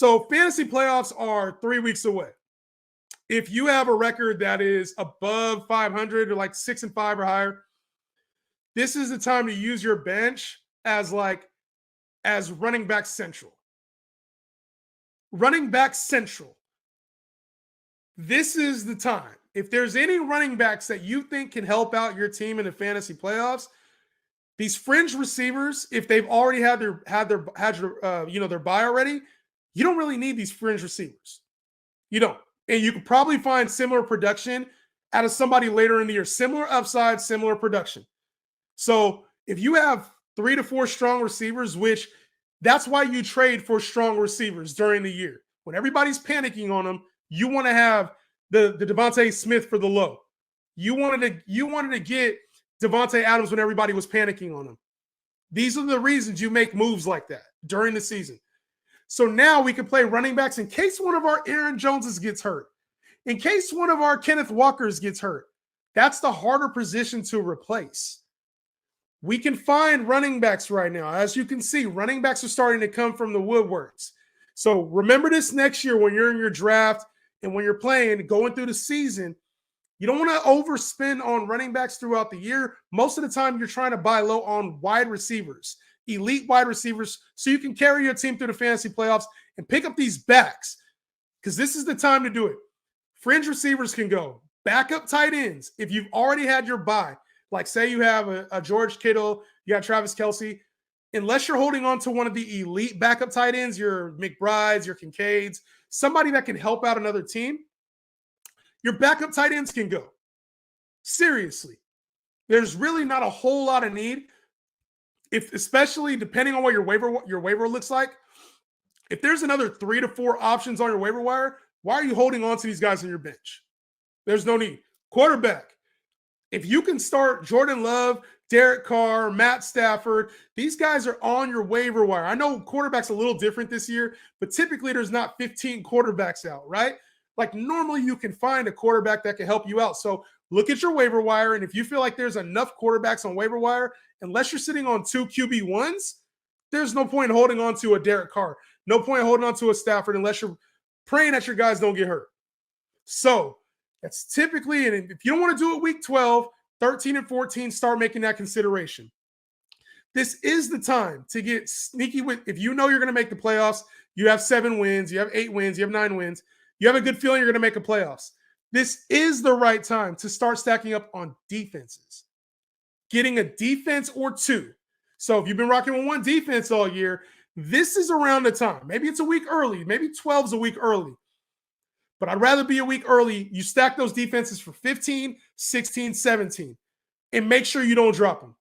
So fantasy playoffs are 3 weeks away. If you have a record that is above 500 or like 6-5 or higher, this is the time to use your bench as running back central. Running back central. This is the time. If there's any running backs that you think can help out your team in the fantasy playoffs, these fringe receivers, if they've already had their bye already, you don't really need these fringe receivers. You don't. And you could probably find similar production out of somebody later in the year. Similar upside, similar production. So if you have 3 to 4 strong receivers, which that's why you trade for strong receivers during the year. When everybody's panicking on them, you want to have the Devontae Smith for the low. You wanted to get Devontae Adams when everybody was panicking on him. These are the reasons you make moves like that during the season. So now we can play running backs in case one of our Aaron Joneses gets hurt, in case one of our Kenneth Walkers gets hurt. That's the harder position to replace. We can find running backs right now. As you can see, running backs are starting to come from the woodworks. So remember this next year when you're in your draft and when you're playing, going through the season, you don't want to overspend on running backs throughout the year. Most of the time, you're trying to buy low on wide receivers, elite wide receivers, so you can carry your team through the fantasy playoffs and pick up these backs because this is the time to do it. Fringe receivers can go. Backup tight ends, if you've already had your bye, like say you have a George Kittle, you got Travis Kelce, unless you're holding on to one of the elite backup tight ends, your McBrides, your Kincaids, somebody that can help out another team, your backup tight ends can go. Seriously. There's really not a whole lot of need. Especially depending on what your waiver looks like. If there's another 3 to 4 options on your waiver wire, why are you holding on to these guys on your bench? There's no need. Quarterback. If you can start Jordan Love, Derek Carr, Matt Stafford, these guys are on your waiver wire. I know quarterback's a little different this year, but typically there's not 15 quarterbacks out, right? Like normally you can find a quarterback that can help you out. So look at your waiver wire, and if you feel like there's enough quarterbacks on waiver wire, unless you're sitting on 2 QB1s, there's no point in holding on to a Derek Carr. No point in holding on to a Stafford unless you're praying that your guys don't get hurt. So that's typically, and if you don't want to do it week 12, 13 and 14, start making that consideration. This is the time to get sneaky with, if you know you're going to make the playoffs, you have 7 wins, you have 8 wins, you have 9 wins, you have a good feeling you're going to make a playoffs. This is the right time to start stacking up on defenses. Getting a defense or 2. So if you've been rocking with one defense all year, this is around the time. Maybe it's a week early. Maybe 12's a week early. But I'd rather be a week early. You stack those defenses for 15, 16, 17, and make sure you don't drop them.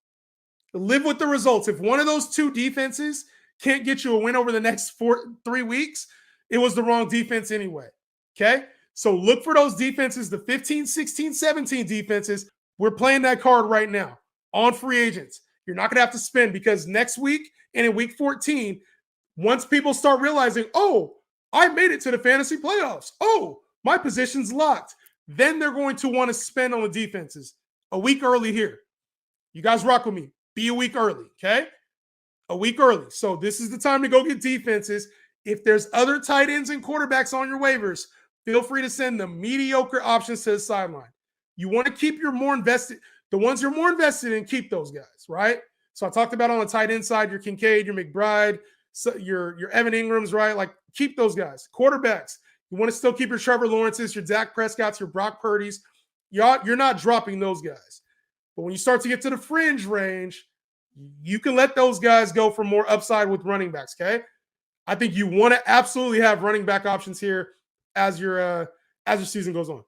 Live with the results. If one of those 2 defenses can't get you a win over the next 3 weeks, it was the wrong defense anyway. Okay? So look for those defenses, the 15, 16, 17 defenses. We're playing that card right now on free agents. You're not going to have to spend because next week and in week 14, once people start realizing, oh, I made it to the fantasy playoffs. Oh, my position's locked. Then they're going to want to spend on the defenses a week early here. You guys rock with me. Be a week early, okay? A week early. So this is the time to go get defenses. If there's other tight ends and quarterbacks on your waivers, feel free to send the mediocre options to the sideline. You want to keep your more invested, the ones you're more invested in, keep those guys, right? So I talked about on the tight end side, your Kincaid, your McBride, so your Evan Ingrams, right? Like keep those guys. Quarterbacks, you want to still keep your Trevor Lawrences, your Dak Prescotts, your Brock Purdy's. You're not dropping those guys. But when you start to get to the fringe range, you can let those guys go for more upside with running backs, okay? I think you want to absolutely have running back options here as your season goes on.